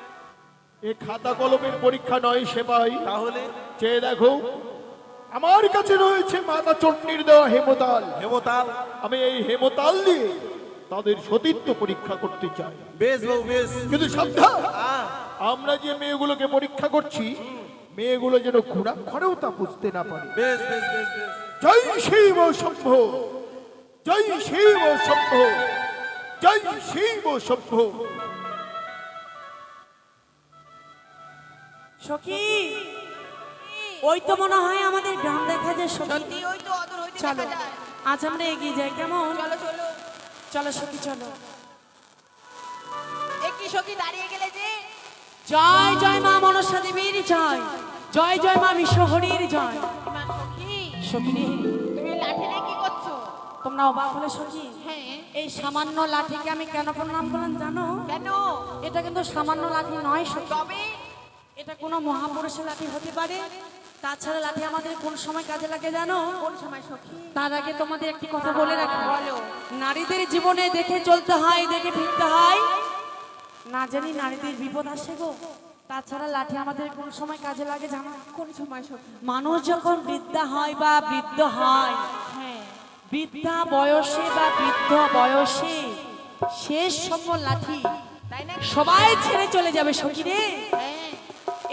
[SPEAKER 2] এ খাতা কলমের পরীক্ষা নয় সেবাই,
[SPEAKER 1] তাহলে
[SPEAKER 2] চেয়ে দেখো, আমার কাছে রয়েছে মাতা চণ্ডীর দেওয়া হেমতাল।
[SPEAKER 1] হেমতাল?
[SPEAKER 2] আমি এই হেমতাল দিয়ে তাদের সতীত্ব পরীক্ষা করতে চাই।
[SPEAKER 1] বেশ বাবু বেশ।
[SPEAKER 2] কিন্তু সাবধান,
[SPEAKER 1] আহ,
[SPEAKER 2] আমরা যে মেয়েগুলোকে পরীক্ষা করছি, মেয়েগুলো যেন ঘোরাক্ষরেও তা বুঝতে না পারে।
[SPEAKER 1] বেশ বেশ বেশ বেশ।
[SPEAKER 2] জয় শিব শম্ভ, জয় শিব শম্ভ, জয় শিব শম্ভ।
[SPEAKER 3] সখী, ওই তো মনে হয় আমাদের গ্রাম দেখা যায় সখী।
[SPEAKER 6] সত্যি ওই তো অদূর হইতে
[SPEAKER 3] চলো
[SPEAKER 6] দেখা যায়।
[SPEAKER 3] আজ আমরা এগিয়ে যাই, কেমন?
[SPEAKER 6] চলো চলো।
[SPEAKER 3] চলো সখী চলো।
[SPEAKER 6] একটি সখী দাঁড়িয়ে গেলে যে।
[SPEAKER 3] জয় জয় মা মনসা দেবীর জয়, জয় জয় মা বিশ্বহরীর জয়।
[SPEAKER 6] মা সখী,
[SPEAKER 3] সখী রে,
[SPEAKER 6] তুমি লাঠি নিয়ে কি করছো?
[SPEAKER 3] তোমরা অবাক হলে সখী?
[SPEAKER 6] হ্যাঁ,
[SPEAKER 3] এই সামান্য লাঠিকে আমি কেন প্রণাম করলাম জানো?
[SPEAKER 6] কেন?
[SPEAKER 3] এটা কিন্তু সামান্য লাঠি নয় সখী,
[SPEAKER 6] তবে
[SPEAKER 3] এটা কোনো মহাপুরুষের লাঠি হতে পারে। তাছাড়া লাঠি আমাদের কোন সময় কাজে লাগে জানো?
[SPEAKER 6] কোন সময় সখী?
[SPEAKER 3] তার আগে তোমাদের একটি কথা বলে রাখি,
[SPEAKER 6] বলো।
[SPEAKER 3] নারীদের জীবনে দেখে চলতে হয়, দেখে ফিরতে হয়, না জানি নারীদের বিপদ আসে গো। তাছাড়া লাঠি আমাদের কোন সময় কাজে লাগে জানো?
[SPEAKER 6] কোন সময় সখী?
[SPEAKER 3] মানুষ যখন বৃদ্ধা হয় বা বৃদ্ধ হয়,
[SPEAKER 6] হ্যাঁ,
[SPEAKER 3] বৃদ্ধা বয়সে বা বৃদ্ধ বয়সে শেষ সময় লাঠি
[SPEAKER 6] তাই না?
[SPEAKER 3] সবাই ছেড়ে চলে যাবে সখী রে।
[SPEAKER 6] হ্যাঁ,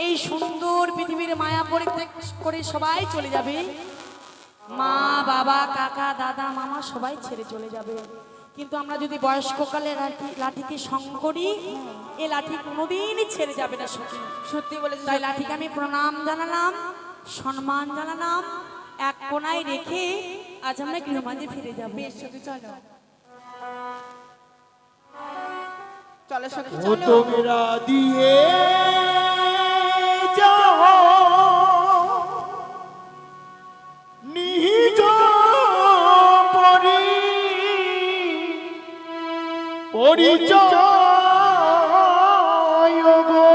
[SPEAKER 3] এই সুন্দর পৃথিবীর মায়া পরিত্যাগ করে সবাই চলে যাবে। মা বাবা কাকা দাদা মামা সবাই ছেড়ে চলে যাবে, কিন্তু আমরা যদি বয়স্ককালে লাঠিকে সঙ্গ করি, এই লাঠি কোনোদিনই ছেড়ে যাবে না সখী।
[SPEAKER 6] সত্যি বলেছিস
[SPEAKER 3] তাই লাঠিকে আমি প্রণাম জানালাম, সম্মান জানালাম, এক কোনায় রেখে আজ আমরা গৃহমাঝে ফিরে যাবো।
[SPEAKER 6] বেশ সখী চলো, চলো সখী
[SPEAKER 2] ও
[SPEAKER 6] চলো।
[SPEAKER 2] তোমরা দিয়ে যাও নিজ পরিচয় গো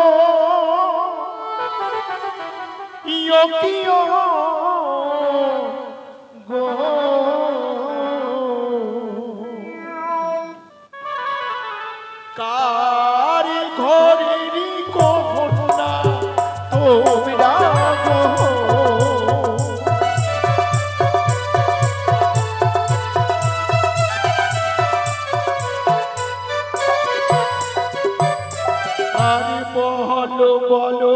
[SPEAKER 2] ইয়কিয় গো কার ঘরেরই কন্যা তোমরা গো আর বলো বলো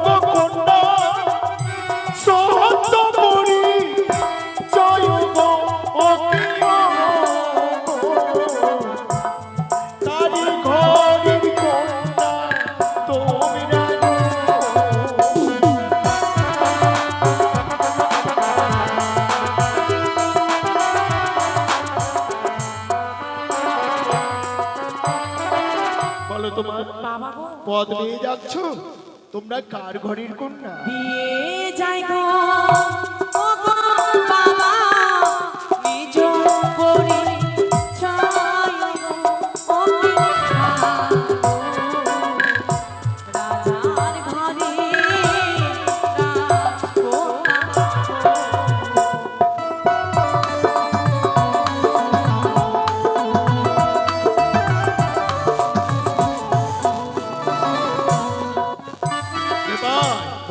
[SPEAKER 2] গো কন্যা সত্য পরি জয় গো ও তারি ঘরের কন্যা তোমরা বলো তোমার
[SPEAKER 3] বাবা গো
[SPEAKER 2] পদ নিয়ে যাচ্ছ, তোমরা কার ঘরের কন্যা?
[SPEAKER 3] বিয়ে যাই গো ও গো বাবা, নিজ পরিচয় গো ও কি রাজার ঘরে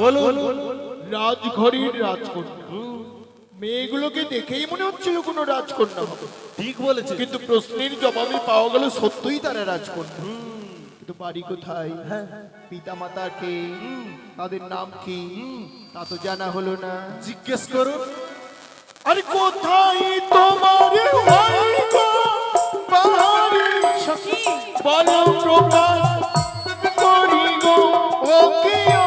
[SPEAKER 2] বলুন রাজঘরের রাজকন্যা। মেয়েগুলোকে দেখেই মনে হচ্ছিল কোনো রাজকন্যা হবে,
[SPEAKER 1] ঠিক বলেছে।
[SPEAKER 2] কিন্তু প্রশ্নের জবাবে পাওয়া গেল সত্যই তারা রাজকন্যা। কিন্তু বাড়ি কোথায়, পিতা মাতা কে, তাদের নাম কি, তা তো জানা হলো না।
[SPEAKER 1] জিজ্ঞেস করুন।
[SPEAKER 2] আরে কোথায় তোমার হয় গো বাড়ি,
[SPEAKER 3] সখী
[SPEAKER 2] বলো প্রকাশ করি গো ও কি গো,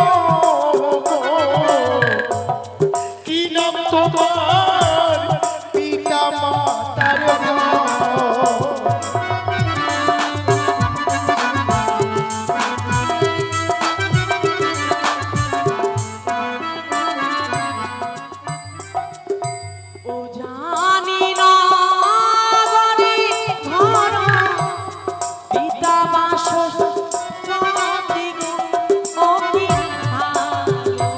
[SPEAKER 2] কি নাম তোমার পিতা মাতার নাম?
[SPEAKER 3] ও জানি না বাড়ি ঘর পিতা বাসস্থানে গো ও কি ভালো,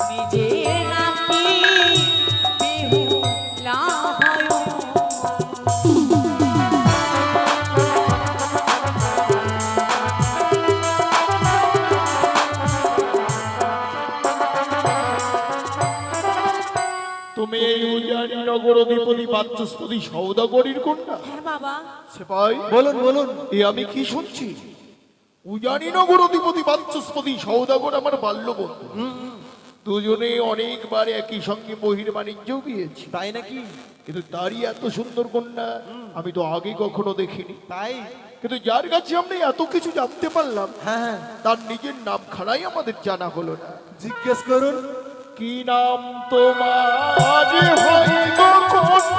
[SPEAKER 3] নিজের নাতি বেহুলা হয়।
[SPEAKER 2] তুমি এই উজানি নগর অধিপতি বাচস্পতি সৌদাগরীর কন্যা?
[SPEAKER 3] হ্যাঁ বাবা।
[SPEAKER 2] সেপাই
[SPEAKER 1] বলুন বলুন।
[SPEAKER 2] এ আমি কি শুনছি? উজানি নগর অধিপতি বাচস্পতি সৌদাগর আমার বাল্য বন্ধু, দুজনে অনেকবার একই সঙ্গে বহির বাণিজ্য গিয়েছি,
[SPEAKER 1] তাই নাকি?
[SPEAKER 2] কিন্তু তারই এত সুন্দর কন্যা আমি তো আগে কখনো দেখিনি।
[SPEAKER 1] তাই?
[SPEAKER 2] কিন্তু যার কাছে আমরা এত কিছু জানতে পারলাম,
[SPEAKER 1] হ্যাঁ হ্যাঁ,
[SPEAKER 2] তার নিজের নাম খানাই আমাদের জানা হলো না।
[SPEAKER 1] জিজ্ঞেস করুন।
[SPEAKER 2] কি নাম তোমার হয় গো কন্যা,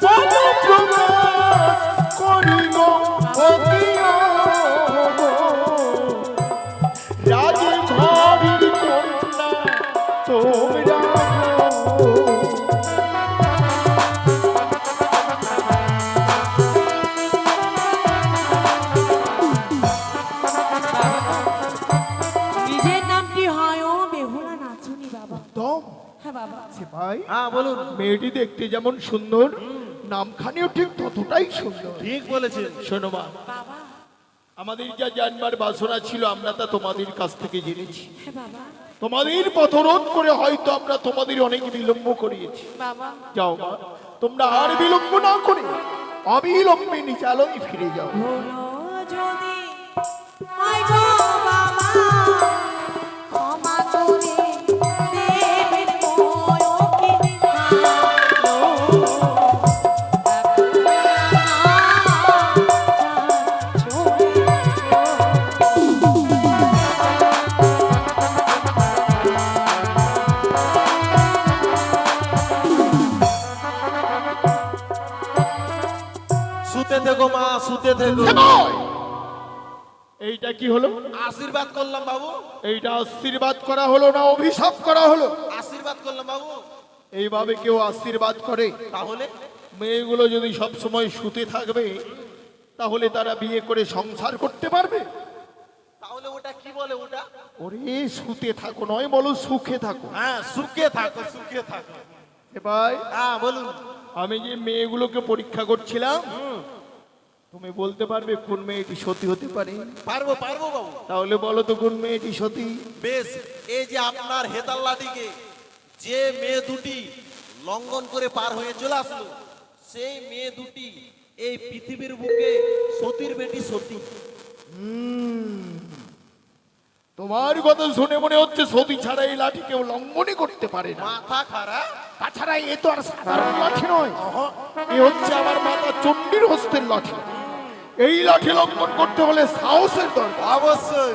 [SPEAKER 2] বলো প্রকাশ করি গো ও কি গো, রাজঘরের কন্যা তোমরা গো।
[SPEAKER 3] নিজের নামটি হয় ও বেহুলা নাচুনি বাবা।
[SPEAKER 2] দম
[SPEAKER 3] হ্যাঁ বাবা।
[SPEAKER 2] সে ভাই,
[SPEAKER 1] হ্যাঁ বলুন।
[SPEAKER 2] মেয়েটি দেখতে যেমন সুন্দর, নামখানিও ঠিক ততটাই সুন্দর।
[SPEAKER 1] ঠিক বলেছেন।
[SPEAKER 2] শোনো মা,
[SPEAKER 3] বাবা।
[SPEAKER 2] আমাদের যা জানবার বাসনা ছিল আমরা তা তোমাদের কাছ থেকে জেনেছি।
[SPEAKER 3] হ্যাঁ বাবা।
[SPEAKER 2] তোমাদের পথরোধ করে হয়তো আমরা তোমাদের অনেক বিলম্ব করিয়েছি।
[SPEAKER 3] বাবা।
[SPEAKER 2] যাও মা, তোমরা আর বিলম্ব না করে অবিলম্বে নিজ আলোয় ফিরে যাও।
[SPEAKER 3] হলো যদি হয় গো বাবা, ক্ষমা করে দে
[SPEAKER 1] সুতে থেকো।
[SPEAKER 2] সেবক! এইটা কি হলো?
[SPEAKER 1] আশীর্বাদ করলাম বাবু,
[SPEAKER 2] এইটা আশীর্বাদ করা হলো না অভিশাপ করা হলো?
[SPEAKER 1] আশীর্বাদ করলাম বাবু।
[SPEAKER 2] এইভাবে কেউ আশীর্বাদ করে?
[SPEAKER 1] তাহলে
[SPEAKER 2] মেয়েগুলো যদি সব সময় শুতে থাকবে তাহলে তারা বিয়ে করে সংসার করতে পারবে?
[SPEAKER 1] তাহলে ওটা কি বলে ওটা?
[SPEAKER 2] ওরে শুতে থাকো নয়, বলো সুখে থাকো।
[SPEAKER 1] হ্যাঁ, সুখে থাকো, সুখে থাকো।
[SPEAKER 2] এ ভাই,
[SPEAKER 1] হ্যাঁ বলুন।
[SPEAKER 2] আমি যে মেয়েগুলোকে পরীক্ষা করছিলাম, তুমি বলতে পারবে কোন মেয়েটি সতী হতে পারে?
[SPEAKER 1] পারবো পারবো বাবু।
[SPEAKER 2] তাহলে বলো তো কোন মেয়েটি সতী?
[SPEAKER 1] বেশ, এই যে আপনার হেতাল্লাটিকে যে মেয়ে দুটি লঙ্ঘন করে পার হয়ে চলে আসলো, সেই মেয়ে দুটি এই পৃথিবীর বুকে সতীর বেটি সতী।
[SPEAKER 2] তোমার কথা শুনে মনে হচ্ছে সতী ছাড়া এই লাঠি কেউ লঙ্ঘনই করতে পারে না।
[SPEAKER 1] মাথা খারাপ।
[SPEAKER 2] তাছাড়া এ তো আর সাধারণ লাঠি নয়, এ হচ্ছে আমার মাতা চণ্ডীর হস্তের লাঠি। এই লাঠি লঙ্ঘন করতে হলে সাহসের দরকার।
[SPEAKER 1] অবশ্যই।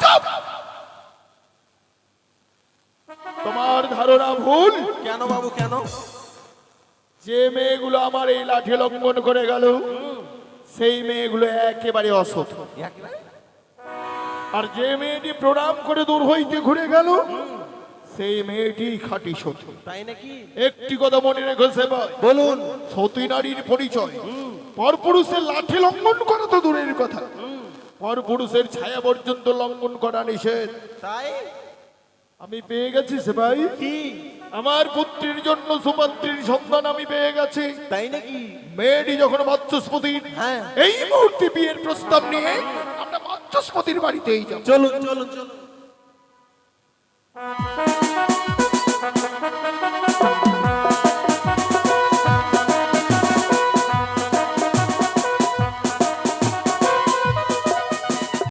[SPEAKER 2] চুপ! তোমার ধারণা ভুল।
[SPEAKER 1] কেন বাবু কেন?
[SPEAKER 2] যে মেয়েগুলো আমার এই লাঠি লঙ্ঘন করে গেল সেই মেয়েগুলো একেবারে অসৎ, আর যে মেয়েটি প্রণাম করে দূর হইতে ঘুরে গেল সেই মেয়েটি খাঁটি সৎ।
[SPEAKER 1] তাই নাকি?
[SPEAKER 2] একটি কথা মনে রেখো সেবা,
[SPEAKER 1] বলুন।
[SPEAKER 2] সতী নারীর পরিচয় পরপুরুষের লাঠি লঙ্ঘন করা তো দূরের কথা, পরপুরুষের ছায়া পর্যন্ত লঙ্ঘন করা নিষেধ।
[SPEAKER 1] তাই
[SPEAKER 2] আমি পেয়ে গেছি সেবাই,
[SPEAKER 1] কি?
[SPEAKER 2] আমার পুত্রীর জন্য সুপাত্রীর সন্ধান আমি পেয়ে গেছি।
[SPEAKER 1] তাই নাকি?
[SPEAKER 2] মেয়েটি যখন বাচস্পতির,
[SPEAKER 1] হ্যাঁ।
[SPEAKER 2] এই মুহূর্তে বিয়ের প্রস্তাব নিয়ে আমরা বাচস্পতির বাড়িতেই যাব।
[SPEAKER 1] চলুন চলুন চলুন।